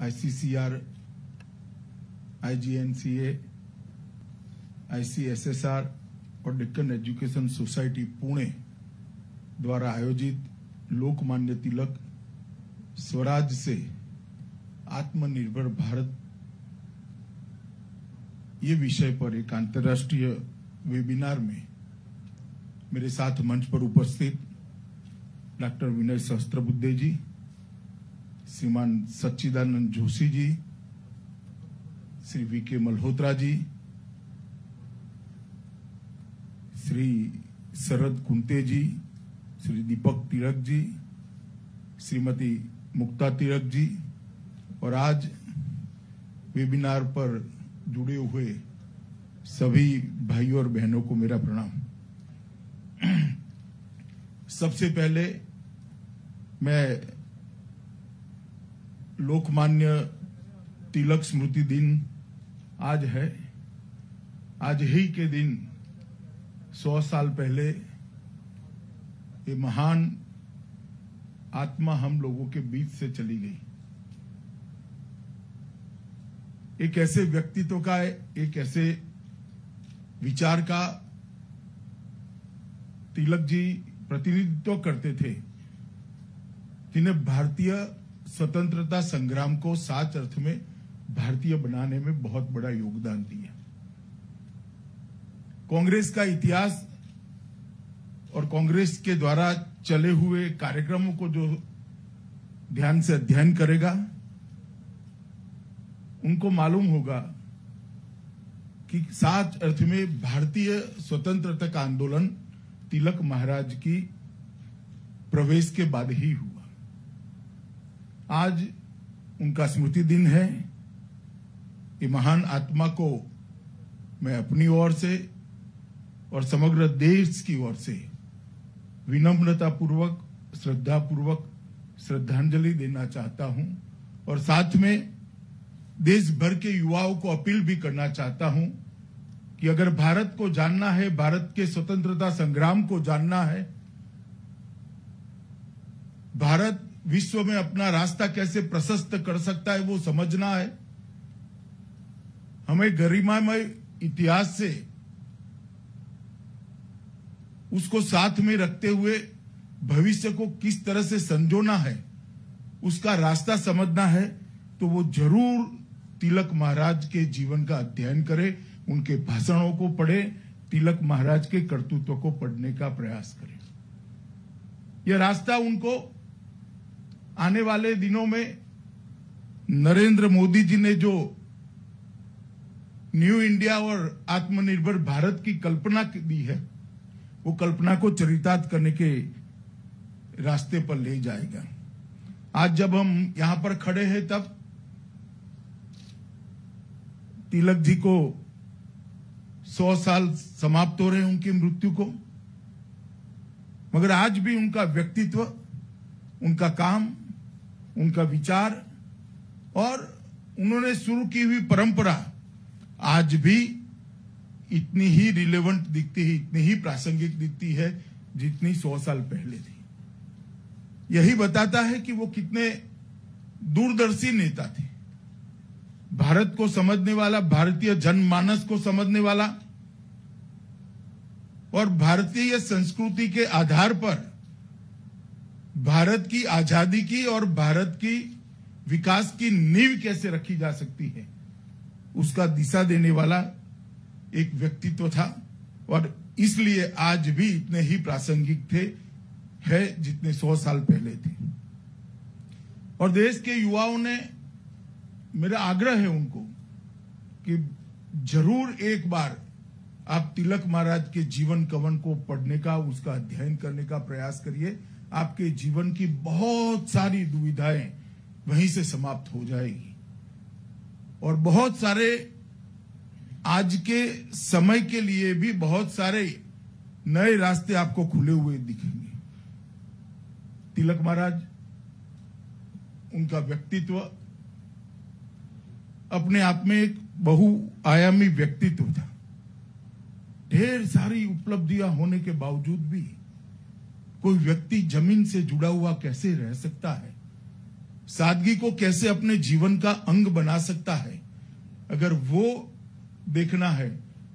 ICCR, IGNCA, ICSSR और Deccan education society Pune द्वारा आयोजित लोकमान्य तिलक स्वराज से आत्मनिर्भर भारत ये विषय पर एक अंतर्राष्ट्रीय वेबिनार में मेरे साथ मंच पर उपस्थित डॉक्टर विनय सहस्त्रबुद्धे जी, श्रीमान सच्चिदानंद जोशी जी, श्री VK मल्होत्रा जी, श्री शरद कुंते जी, श्री दीपक तिलक जी, श्रीमती मुक्ता तिलक जी और आज वेबिनार पर जुड़े हुए सभी भाइयों और बहनों को मेरा प्रणाम। सबसे पहले मैं लोकमान्य तिलक स्मृति दिन आज है, आज ही के दिन 100 साल पहले ये महान आत्मा हम लोगों के बीच से चली गई। एक ऐसे व्यक्तित्व का, एक ऐसे विचार का तिलक जी प्रतिनिधित्व करते थे जिन्हें भारतीय स्वतंत्रता संग्राम को सच अर्थ में भारतीय बनाने में बहुत बड़ा योगदान दिया। कांग्रेस का इतिहास और कांग्रेस के द्वारा चले हुए कार्यक्रमों को जो ध्यान से अध्ययन करेगा उनको मालूम होगा कि सच अर्थ में भारतीय स्वतंत्रता का आंदोलन तिलक महाराज की प्रवेश के बाद ही हुआ। आज उनका स्मृति दिन है। ये महान आत्मा को मैं अपनी ओर से और समग्र देश की ओर से विनम्रता पूर्वक, श्रद्धा पूर्वक श्रद्धांजलि देना चाहता हूं और साथ में देश भर के युवाओं को अपील भी करना चाहता हूं कि अगर भारत को जानना है, भारत के स्वतंत्रता संग्राम को जानना है, भारत विश्व में अपना रास्ता कैसे प्रशस्त कर सकता है वो समझना है, हमें गरिमामय इतिहास से उसको साथ में रखते हुए भविष्य को किस तरह से संजोना है, उसका रास्ता समझना है, तो वो जरूर तिलक महाराज के जीवन का अध्ययन करे, उनके भाषणों को पढ़े, तिलक महाराज के कर्तृत्व को पढ़ने का प्रयास करें। यह रास्ता उनको आने वाले दिनों में नरेंद्र मोदी जी ने जो न्यू इंडिया और आत्मनिर्भर भारत की कल्पना दी है, वो कल्पना को चरितार्थ करने के रास्ते पर ले जाएगा। आज जब हम यहां पर खड़े हैं तब तिलक जी को 100 साल समाप्त हो रहे हैं उनकी मृत्यु को, मगर आज भी उनका व्यक्तित्व, उनका काम, उनका विचार और उन्होंने शुरू की हुई परंपरा आज भी इतनी ही रिलेवेंट दिखती है, इतनी ही प्रासंगिक दिखती है जितनी 100 साल पहले थी। यही बताता है कि वो कितने दूरदर्शी नेता थे, भारत को समझने वाला, भारतीय जनमानस को समझने वाला और भारतीय संस्कृति के आधार पर भारत की आजादी की और भारत की विकास की नींव कैसे रखी जा सकती है, उसका दिशा देने वाला एक व्यक्तित्व था और इसलिए आज भी इतने ही प्रासंगिक थे है जितने 100 साल पहले थे। और देश के युवाओं ने, मेरा आग्रह है उनको कि जरूर एक बार आप तिलक महाराज के जीवन कवन को पढ़ने का, उसका अध्ययन करने का प्रयास करिए। आपके जीवन की बहुत सारी दुविधाएं वहीं से समाप्त हो जाएगी और बहुत सारे आज के समय के लिए भी बहुत सारे नए रास्ते आपको खुले हुए दिखेंगे। तिलक महाराज, उनका व्यक्तित्व अपने आप में एक बहुआयामी व्यक्तित्व था। ढेर सारी उपलब्धियां होने के बावजूद भी कोई व्यक्ति जमीन से जुड़ा हुआ कैसे रह सकता है, सादगी को कैसे अपने जीवन का अंग बना सकता है, अगर वो देखना है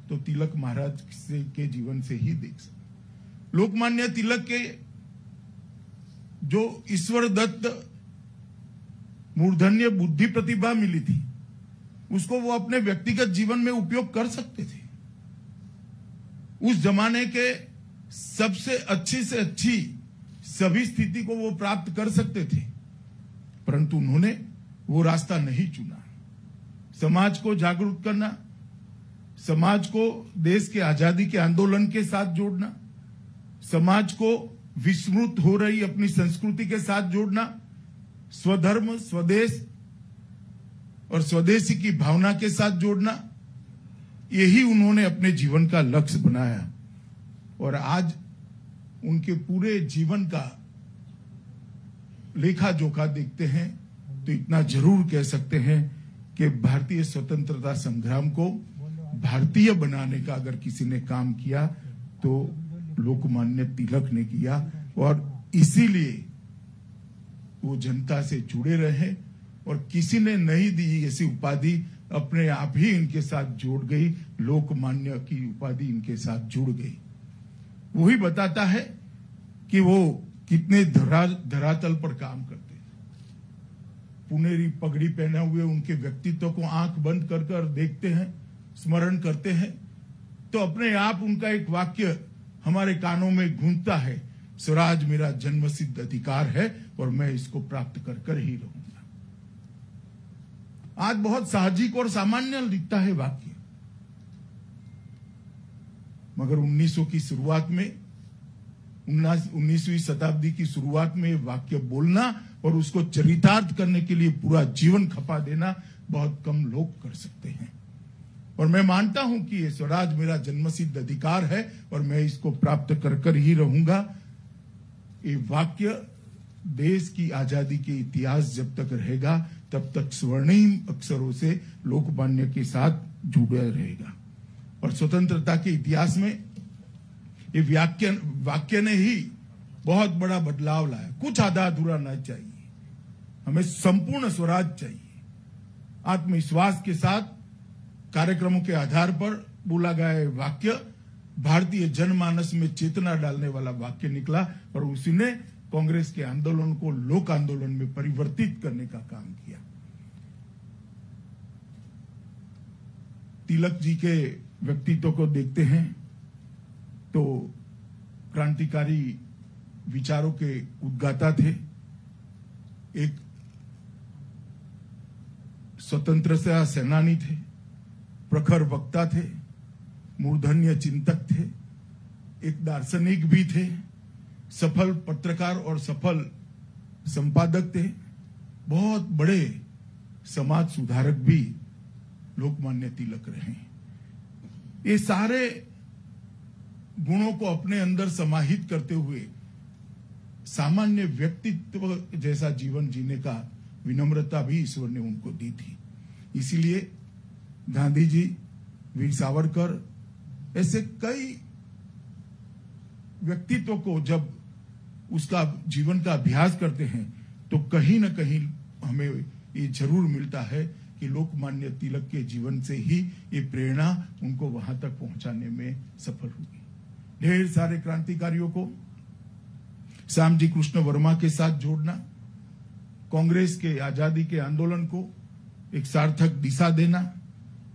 तो तिलक महाराज के जीवन से ही देख सकते। लोकमान्य तिलक के जो ईश्वर दत्त मूर्धन्य बुद्धि प्रतिभा मिली थी, उसको वो अपने व्यक्तिगत जीवन में उपयोग कर सकते थे। उस जमाने के सबसे अच्छी से अच्छी सभी स्थिति को वो प्राप्त कर सकते थे, परंतु उन्होंने वो रास्ता नहीं चुना। समाज को जागरूक करना, समाज को देश के आजादी के आंदोलन के साथ जोड़ना, समाज को विस्मृत हो रही अपनी संस्कृति के साथ जोड़ना, स्वधर्म, स्वदेश और स्वदेशी की भावना के साथ जोड़ना, यही उन्होंने अपने जीवन का लक्ष्य बनाया। और आज उनके पूरे जीवन का लेखा जोखा देखते हैं तो इतना जरूर कह सकते हैं कि भारतीय स्वतंत्रता संग्राम को भारतीय बनाने का अगर किसी ने काम किया तो लोकमान्य तिलक ने किया, और इसीलिए वो जनता से जुड़े रहे और किसी ने नहीं दी ऐसी उपाधि, अपने आप ही इनके साथ जुड़ गई, लोकमान्य की उपाधि इनके साथ जुड़ गई। वही बताता है कि वो कितने धरातल पर काम करते हैं। पुनेरी पगड़ी पहने हुए उनके व्यक्तित्व को आंख बंद कर कर देखते हैं, स्मरण करते हैं, तो अपने आप उनका एक वाक्य हमारे कानों में गूंजता है, स्वराज मेरा जन्मसिद्ध अधिकार है और मैं इसको प्राप्त कर कर ही रहूंगा। आज बहुत साहजिक और सामान्य दिखता है वाक्य, मगर 1900 की शुरुआत में, 19वीं शताब्दी की शुरुआत में वाक्य बोलना और उसको चरितार्थ करने के लिए पूरा जीवन खपा देना बहुत कम लोग कर सकते हैं। और मैं मानता हूं कि ये स्वराज मेरा जन्मसिद्ध अधिकार है और मैं इसको प्राप्त कर कर ही रहूंगा। ये वाक्य देश की आजादी के इतिहास जब तक रहेगा तब तक स्वर्णिम अक्षरों से लोकमान्य के साथ जुड़ा रहेगा। और स्वतंत्रता के इतिहास में ये वाक्य ने ही बहुत बड़ा बदलाव लाया। कुछ आधा अधूरा ना चाहिए, हमें संपूर्ण स्वराज चाहिए। आत्मविश्वास के साथ कार्यक्रमों के आधार पर बोला गया वाक्य भारतीय जनमानस में चेतना डालने वाला वाक्य निकला और उसी ने कांग्रेस के आंदोलन को लोक आंदोलन में परिवर्तित करने का काम किया। तिलक जी के व्यक्तित्व को देखते हैं तो क्रांतिकारी विचारों के उद्गाता थे, एक स्वतंत्रता सेनानी थे, प्रखर वक्ता थे, मूर्धन्य चिंतक थे, एक दार्शनिक भी थे, सफल पत्रकार और सफल संपादक थे, बहुत बड़े समाज सुधारक भी लोकमान्य तिलक रहे। ये सारे गुणों को अपने अंदर समाहित करते हुए सामान्य व्यक्तित्व जैसा जीवन जीने का विनम्रता भी ईश्वर ने उनको दी थी। इसीलिए गांधी जी, वीर सावरकर, ऐसे कई व्यक्तित्व को जब उसका जीवन का अभ्यास करते हैं तो कहीं न कहीं हमें ये जरूर मिलता है कि लोकमान्य तिलक के जीवन से ही ये प्रेरणा उनको वहां तक पहुंचाने में सफल हुई। ढेर सारे क्रांतिकारियों को श्यामजी कृष्ण वर्मा के साथ जोड़ना, कांग्रेस के आजादी के आंदोलन को एक सार्थक दिशा देना,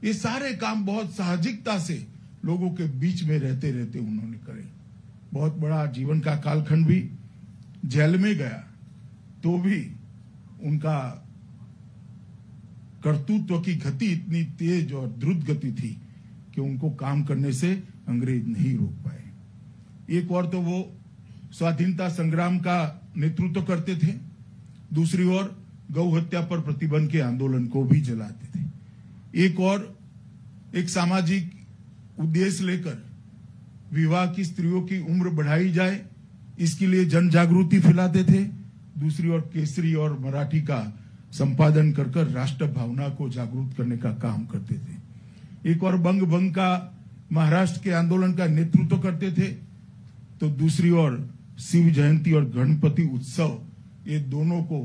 ये सारे काम बहुत साहजिकता से लोगों के बीच में रहते रहते उन्होंने करे। बहुत बड़ा जीवन का कालखंड भी, जेल में गया तो भी उनका कर्तृत्व की गति इतनी तेज और द्रुत गति थी कि उनको काम करने से अंग्रेज नहीं रोक पाए। एक और तो वो स्वाधीनता संग्राम का नेतृत्व करते थे, दूसरी ओर गौ हत्या पर प्रतिबंध के आंदोलन को भी जलाते थे। एक और एक सामाजिक उद्देश्य लेकर विवाह की स्त्रियों की उम्र बढ़ाई जाए, इसके लिए जन जागृति फैलाते थे। दूसरी ओर केसरी और मराठी का संपादन कर कर राष्ट्र भावना को जागरूक करने का काम करते थे। एक और बंग भंग का महाराष्ट्र के आंदोलन का नेतृत्व करते थे, तो दूसरी ओर शिव जयंती और गणपति उत्सव, ये दोनों को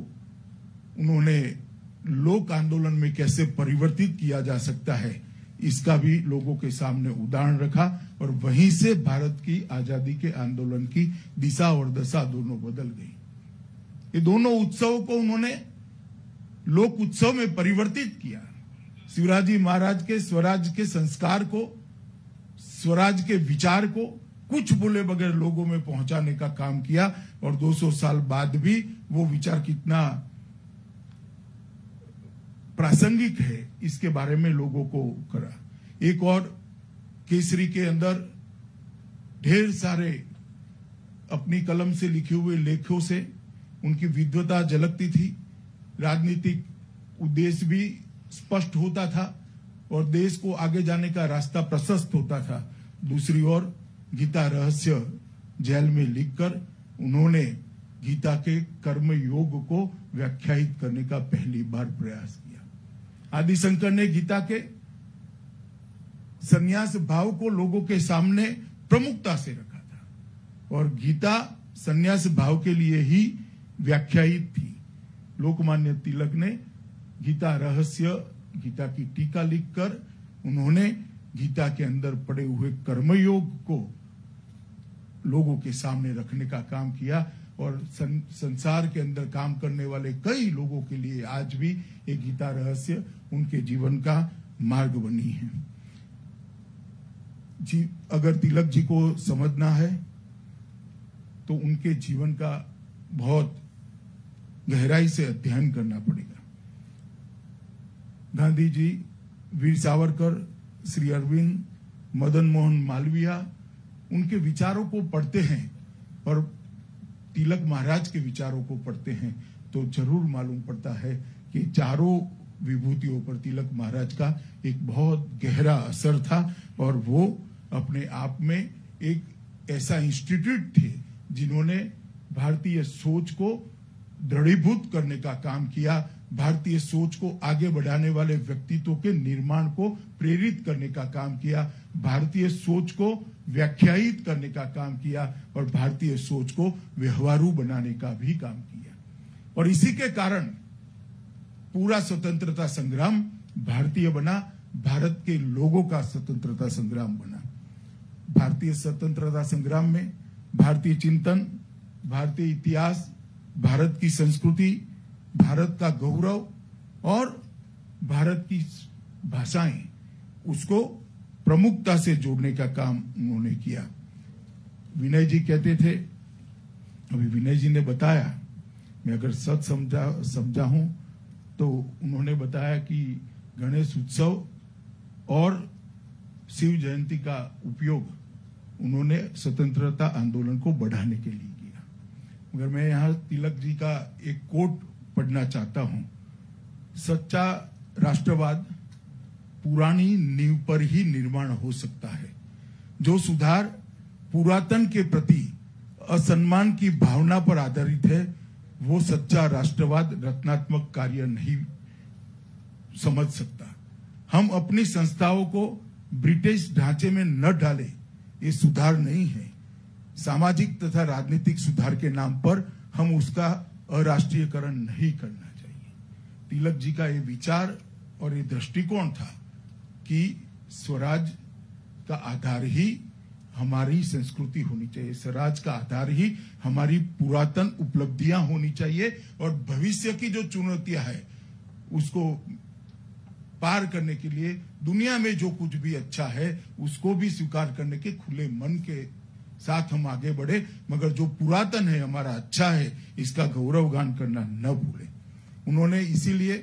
उन्होंने लोक आंदोलन में कैसे परिवर्तित किया जा सकता है, इसका भी लोगों के सामने उदाहरण रखा और वहीं से भारत की आजादी के आंदोलन की दिशा और दशा दोनों बदल गई। ये दोनों उत्सवों को उन्होंने लोक उत्सव में परिवर्तित किया। शिवाजी महाराज के स्वराज के संस्कार को, स्वराज के विचार को कुछ बोले बगैर लोगों में पहुंचाने का काम किया और 200 साल बाद भी वो विचार कितना प्रासंगिक है इसके बारे में लोगों को करा। एक और केसरी के अंदर ढेर सारे अपनी कलम से लिखे हुए लेखों से उनकी विद्वता झलकती थी, राजनीतिक उद्देश्य भी स्पष्ट होता था और देश को आगे जाने का रास्ता प्रशस्त होता था। दूसरी ओर गीता रहस्य जेल में लिखकर उन्होंने गीता के कर्म योग को व्याख्यायित करने का पहली बार प्रयास किया। आदि शंकर ने गीता के संन्यास भाव को लोगों के सामने प्रमुखता से रखा था और गीता संन्यास भाव के लिए ही व्याख्यायित थी। लोकमान्य तिलक ने गीता रहस्य, गीता की टीका लिखकर उन्होंने गीता के अंदर पड़े हुए कर्मयोग को लोगों के सामने रखने का काम किया और संसार के अंदर काम करने वाले कई लोगों के लिए आज भी ये गीता रहस्य उनके जीवन का मार्ग बनी है। जी, अगर तिलक जी को समझना है तो उनके जीवन का बहुत गहराई से अध्ययन करना पड़ेगा। गांधी जी, वीर सावरकर, श्री अरविंद, मदन मोहन मालवीय, उनके विचारों को पढ़ते हैं और तिलक महाराज के विचारों को पढ़ते हैं तो जरूर मालूम पड़ता है कि चारों विभूतियों पर तिलक महाराज का एक बहुत गहरा असर था और वो अपने आप में एक ऐसा इंस्टीट्यूट थे जिन्होंने भारतीय सोच को दृढ़ीभूत करने का काम किया, भारतीय सोच को आगे बढ़ाने वाले व्यक्तित्वों के निर्माण को प्रेरित करने का काम किया, भारतीय सोच को व्याख्यायित करने का काम किया और भारतीय सोच को व्यवहारू बनाने का भी काम किया। और इसी के कारण पूरा स्वतंत्रता संग्राम भारतीय बना, भारत के लोगों का स्वतंत्रता संग्राम बना। भारतीय स्वतंत्रता संग्राम में भारतीय चिंतन, भारतीय इतिहास, भारत की संस्कृति, भारत का गौरव और भारत की भाषाएं, उसको प्रमुखता से जोड़ने का काम उन्होंने किया। विनय जी कहते थे, अभी विनय जी ने बताया, मैं अगर सच समझा हूं तो उन्होंने बताया कि गणेश उत्सव और शिव जयंती का उपयोग उन्होंने स्वतंत्रता आंदोलन को बढ़ाने के लिए किया। मगर मैं यहाँ तिलक जी का एक कोट पढ़ना चाहता हूं। सच्चा राष्ट्रवाद पुरानी नींव पर ही निर्माण हो सकता है। जो सुधार पुरातन के प्रति असम्मान की भावना पर आधारित है, वो सच्चा राष्ट्रवाद रचनात्मक कार्य नहीं समझ सकता। हम अपनी संस्थाओं को ब्रिटिश ढांचे में न डालें, ये सुधार नहीं है। सामाजिक तथा राजनीतिक सुधार के नाम पर हम उसका अराष्ट्रीयकरण नहीं करना चाहिए। तिलक जी का ये विचार और ये दृष्टिकोण था कि स्वराज का आधार ही हमारी संस्कृति होनी चाहिए, स्वराज का आधार ही हमारी पुरातन उपलब्धियां होनी चाहिए और भविष्य की जो चुनौतियां है उसको पार करने के लिए दुनिया में जो कुछ भी अच्छा है उसको भी स्वीकार करने के खुले मन के साथ हम आगे बढ़े, मगर जो पुरातन है, हमारा अच्छा है, इसका गौरवगान करना न भूलें। उन्होंने इसीलिए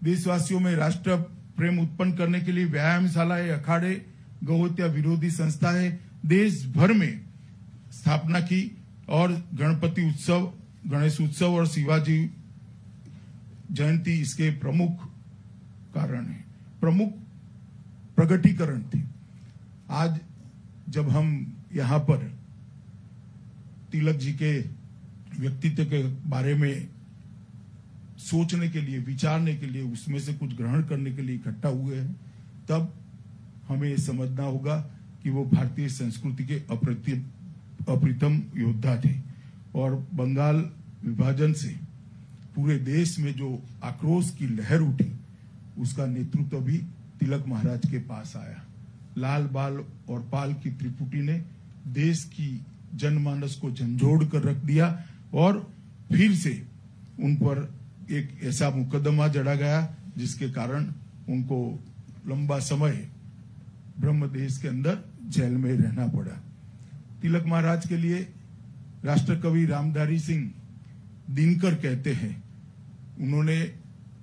देशवासियों में राष्ट्र प्रेम उत्पन्न करने के लिए व्यायामशालाएं, अखाड़े, गौहत्या विरोधी संस्थाएं देश भर में स्थापना की और गणपति उत्सव, गणेश उत्सव और शिवाजी जयंती इसके प्रमुख कारण है, प्रमुख प्रगटीकरण थे। आज जब हम यहाँ पर तिलक जी के व्यक्तित्व के बारे में सोचने के लिए, विचारने के लिए, उसमें से कुछ ग्रहण करने के लिए इकट्ठा हुए हैं, तब हमें समझना होगा कि वो भारतीय संस्कृति के अप्रतिम योद्धा थे और बंगाल विभाजन से पूरे देश में जो आक्रोश की लहर उठी, उसका नेतृत्व भी तिलक महाराज के पास आया। लाल बाल और पाल की त्रिपुटी ने देश की जनमानस को झंझोड़ कर रख दिया और फिर से उन पर एक ऐसा मुकदमा जड़ा गया जिसके कारण उनको लंबा समय ब्रह्मदेश के अंदर जेल में रहना पड़ा। तिलक महाराज के लिए राष्ट्रकवि रामधारी सिंह दिनकर कहते हैं, उन्होंने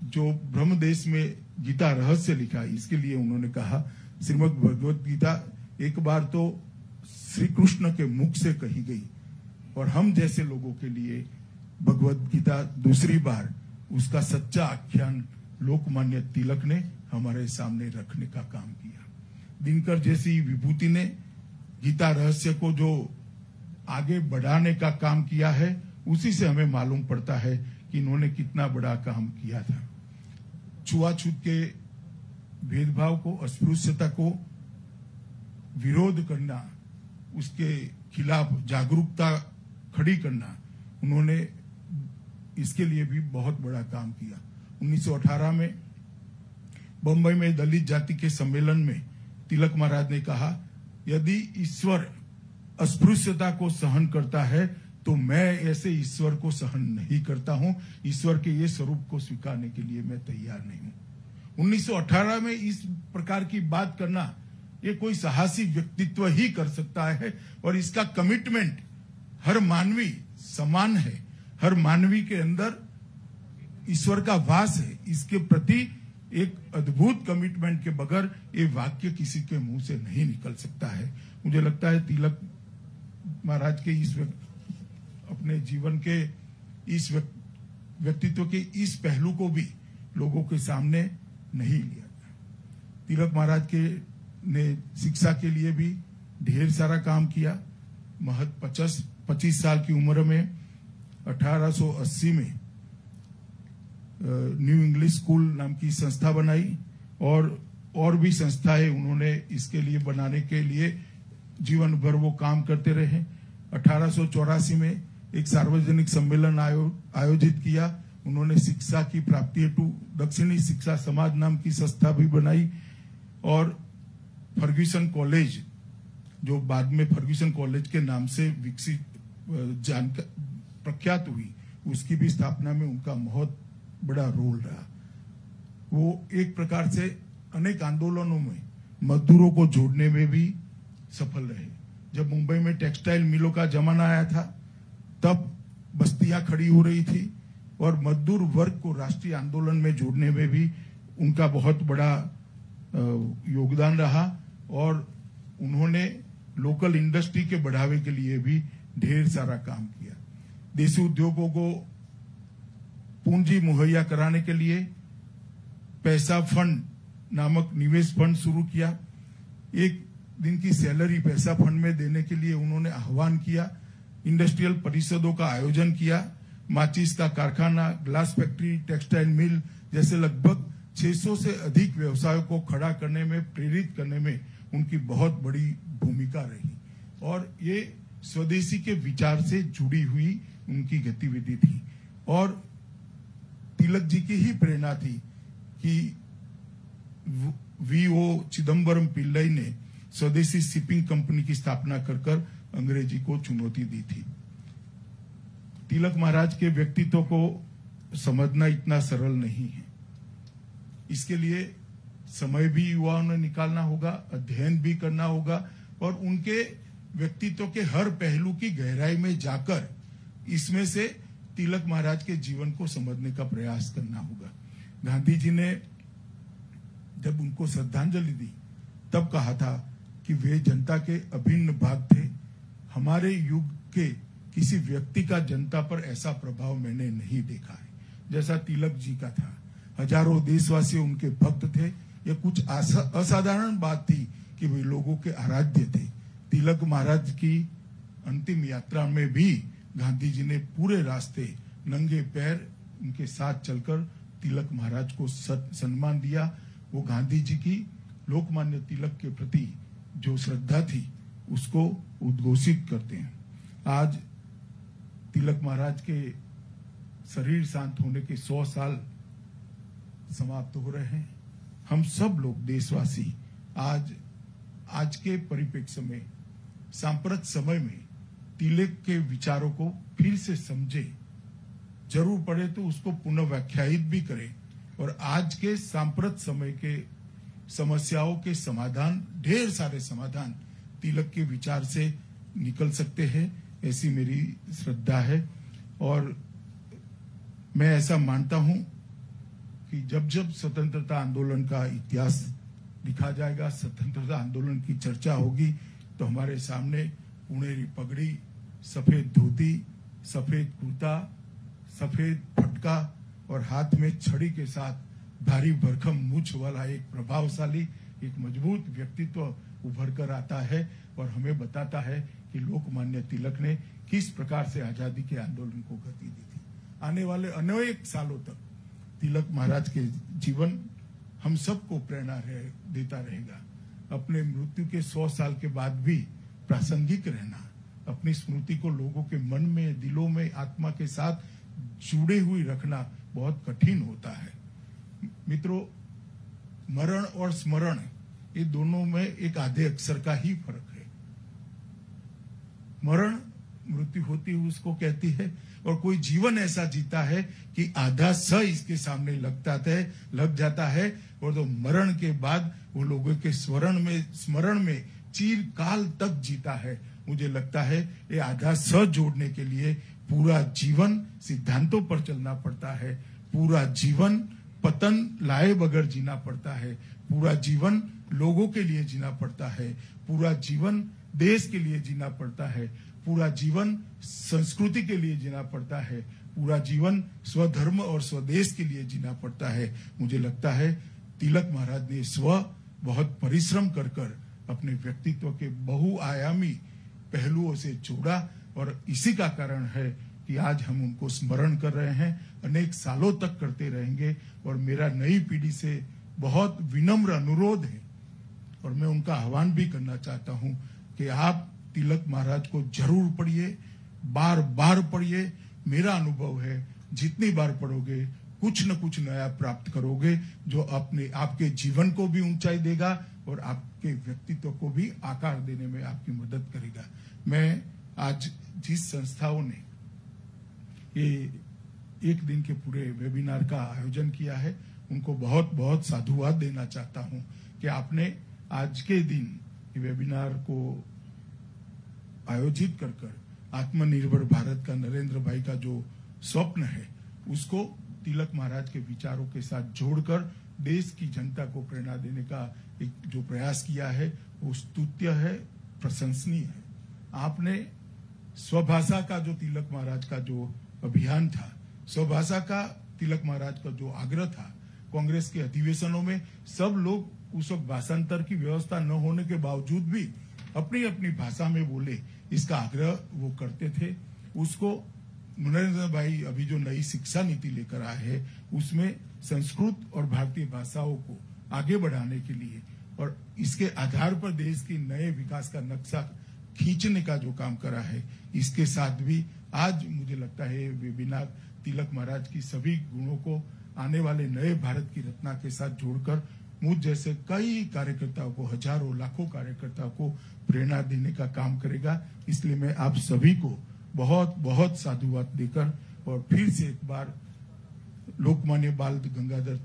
जो ब्रह्मदेश में गीता रहस्य लिखा, इसके लिए उन्होंने कहा, श्रीमद् भगवत गीता एक बार तो श्री कृष्ण के मुख से कही गई और हम जैसे लोगों के लिए भगवत गीता दूसरी बार उसका सच्चा आख्यान लोकमान्य तिलक ने हमारे सामने रखने का काम किया। दिनकर जैसी विभूति ने गीता रहस्य को जो आगे बढ़ाने का काम किया है, उसी से हमें मालूम पड़ता है कि इन्होंने कितना बड़ा काम किया था। छुआछूत के भेदभाव को, अस्पृश्यता को विरोध करना, उसके खिलाफ जागरूकता खड़ी करना, उन्होंने इसके लिए भी बहुत बड़ा काम किया। 1918 में बंबई में दलित जाति के सम्मेलन में तिलक महाराज ने कहा, यदि ईश्वर अस्पृश्यता को सहन करता है तो मैं ऐसे ईश्वर को सहन नहीं करता हूं। ईश्वर के ये स्वरूप को स्वीकारने के लिए मैं तैयार नहीं हूं। 1918 में इस प्रकार की बात करना, ये कोई साहसी व्यक्तित्व ही कर सकता है और इसका कमिटमेंट हर मानवी समान है, हर मानवी के अंदर ईश्वर का वास है। इसके प्रति एक अद्भुत कमिटमेंट के बगैर ये वाक्य किसी के मुंह से नहीं निकल सकता है। मुझे लगता है तिलक महाराज के इस अपने जीवन के इस व्यक्तित्व के इस पहलू को भी लोगों के सामने नहीं लिया। तिलक महाराज के ने शिक्षा के लिए भी ढेर सारा काम किया। महज 25 साल की उम्र में 1880 में न्यू इंग्लिश स्कूल नाम की संस्था बनाई और भी संस्थाएं उन्होंने इसके लिए बनाने के लिए जीवन भर वो काम करते रहे। 1884 में एक सार्वजनिक सम्मेलन आयोजित किया। उन्होंने शिक्षा की प्राप्ति हेतु दक्षिणी शिक्षा समाज नाम की संस्था भी बनाई और फर्ग्यूसन कॉलेज, जो बाद में फर्ग्यूसन कॉलेज के नाम से विकसित प्रख्यात हुई, उसकी भी स्थापना में उनका बहुत बड़ा रोल रहा। वो एक प्रकार से अनेक आंदोलनों में मजदूरों को जोड़ने में भी सफल रहे। जब मुंबई में टेक्सटाइल मिलों का जमाना आया था, तब बस्तियां खड़ी हो रही थी और मजदूर वर्ग को राष्ट्रीय आंदोलन में जोड़ने में भी उनका बहुत बड़ा योगदान रहा और उन्होंने लोकल इंडस्ट्री के बढ़ावे के लिए भी ढेर सारा काम किया। देशी उद्योगों को पूंजी मुहैया कराने के लिए पैसा फंड नामक निवेश फंड शुरू किया। एक दिन की सैलरी पैसा फंड में देने के लिए उन्होंने आह्वान किया। इंडस्ट्रियल परिषदों का आयोजन किया। माचिस का कारखाना, ग्लास फैक्ट्री, टेक्सटाइल मिल जैसे लगभग 600 से अधिक व्यवसायों को खड़ा करने में, प्रेरित करने में उनकी बहुत बड़ी भूमिका रही और ये स्वदेशी के विचार से जुड़ी हुई उनकी गतिविधि थी। और तिलक जी की ही प्रेरणा थी कि वीओ चिदम्बरम पिल्लई ने स्वदेशी शिपिंग कंपनी की स्थापना कर अंग्रेजी को चुनौती दी थी। तिलक महाराज के व्यक्तित्व को समझना इतना सरल नहीं है। इसके लिए समय भी युवाओं ने निकालना होगा, अध्ययन भी करना होगा और उनके व्यक्तित्व के हर पहलू की गहराई में जाकर इसमें से तिलक महाराज के जीवन को समझने का प्रयास करना होगा। गांधी जी ने जब उनको श्रद्धांजलि दी तब कहा था कि वे जनता के अभिन्न भाग थे। हमारे युग के किसी व्यक्ति का जनता पर ऐसा प्रभाव मैंने नहीं देखा है जैसा तिलक जी का था। हजारों देशवासी उनके भक्त थे। यह कुछ असाधारण बात थी कि वे लोगों के आराध्य थे। तिलक महाराज की अंतिम यात्रा में भी गांधी जी ने पूरे रास्ते नंगे पैर उनके साथ चलकर तिलक महाराज को सम्मान दिया। वो गांधी जी की लोकमान्य तिलक के प्रति जो श्रद्धा थी उसको उद्घोषित करते हैं। आज तिलक महाराज के शरीर शांत होने के 100 साल समाप्त हो रहे हैं। हम सब लोग देशवासी आज के परिप्रेक्ष्य में, सांप्रत समय में तिलक के विचारों को फिर से समझे, जरूर पड़े तो उसको पुनः व्याख्यायित भी करें और आज के सांप्रत समय के समस्याओं के समाधान, ढेर सारे समाधान तिलक के विचार से निकल सकते हैं, ऐसी मेरी श्रद्धा है। और मैं ऐसा मानता हूं कि जब जब स्वतंत्रता आंदोलन का इतिहास लिखा जाएगा, स्वतंत्रता आंदोलन की चर्चा होगी, तो हमारे सामने पुणेरी पगड़ी, सफेद धोती, सफेद कुर्ता, सफेद फटका और हाथ में छड़ी के साथ भारी भरकम मूछ वाला एक प्रभावशाली, एक मजबूत व्यक्तित्व उभर कर आता है और हमें बताता है कि लोकमान्य तिलक ने किस प्रकार से आजादी के आंदोलन को गति दी थी। आने वाले अनेक सालों तक तिलक महाराज के जीवन हम सबको प्रेरणा देता रहेगा। अपने मृत्यु के 100 साल के बाद भी प्रासंगिक रहना, अपनी स्मृति को लोगों के मन में, दिलों में, आत्मा के साथ जुड़े हुए रखना बहुत कठिन होता है। मित्रों, मरण और स्मरण, ये दोनों में एक आधे अक्षर का ही फर्क है। मरण मृत्यु होती है उसको कहती है, और कोई जीवन ऐसा जीता है कि आधा स इसके सामने लग जाता है, और तो मरण के बाद वो लोगों के स्मरण में चिरकाल तक जीता है। मुझे लगता है ये आधा स जोड़ने के लिए पूरा जीवन सिद्धांतों पर चलना पड़ता है, पूरा जीवन पतन लाए बगैर जीना पड़ता है, पूरा जीवन लोगों के लिए जीना पड़ता है, पूरा जीवन देश के लिए जीना पड़ता है, पूरा जीवन संस्कृति के लिए जीना पड़ता है, पूरा जीवन स्वधर्म और स्वदेश के लिए जीना पड़ता है। मुझे लगता है तिलक महाराज ने बहुत परिश्रम कर अपने व्यक्तित्व के बहुआयामी पहलुओं से जोड़ा, और इसी का कारण है कि आज हम उनको स्मरण कर रहे हैं, अनेक सालों तक करते रहेंगे। और मेरा नई पीढ़ी से बहुत विनम्र अनुरोध है, और मैं उनका आह्वान भी करना चाहता हूं कि आप तिलक महाराज को जरूर पढ़िए, बार बार पढ़िए। मेरा अनुभव है जितनी बार पढ़ोगे कुछ न कुछ नया प्राप्त करोगे, जो आपके जीवन को भी ऊंचाई देगा और आपके व्यक्तित्व को भी आकार देने में आपकी मदद करेगा। मैं आज जिस संस्थाओं ने ये एक दिन के पूरे वेबिनार का आयोजन किया है, उनको बहुत बहुत साधुवाद देना चाहता हूं कि आपने आज के दिन वेबिनार को आयोजित कर आत्मनिर्भर भारत का नरेंद्र भाई का जो स्वप्न है उसको तिलक महाराज के विचारों के साथ जोड़कर देश की जनता को प्रेरणा देने का एक जो प्रयास किया है वो स्तुत्य है, प्रशंसनीय है। आपने स्वभाषा का जो तिलक महाराज का जो अभियान था, स्वभाषा का तिलक महाराज का जो आग्रह था, कांग्रेस के अधिवेशनों में सब लोग उस वक्त भाषांतर की व्यवस्था न होने के बावजूद भी अपनी अपनी भाषा में बोले, इसका आग्रह वो करते थे। उसको नरेंद्र भाई अभी जो नई शिक्षा नीति लेकर आए हैं उसमें संस्कृत और भारतीय भाषाओं को आगे बढ़ाने के लिए और इसके आधार पर देश की नए विकास का नक्शा खींचने का जो काम करा है, इसके साथ भी आज मुझे लगता है वेबिनार तिलक महाराज की सभी गुणों को आने वाले नए भारत की रचना के साथ जोड़कर मुझ जैसे कई कार्यकर्ताओं को, हजारों लाखों कार्यकर्ताओं को प्रेरणा देने का काम करेगा। इसलिए मैं आप सभी को बहुत बहुत साधुवाद देकर और फिर से एक बार लोकमान्य बाल गंगाधर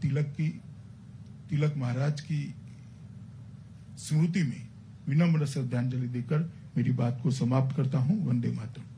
तिलक महाराज की स्मृति में विनम्र श्रद्धांजलि देकर मेरी बात को समाप्त करता हूं। वंदे मातरम।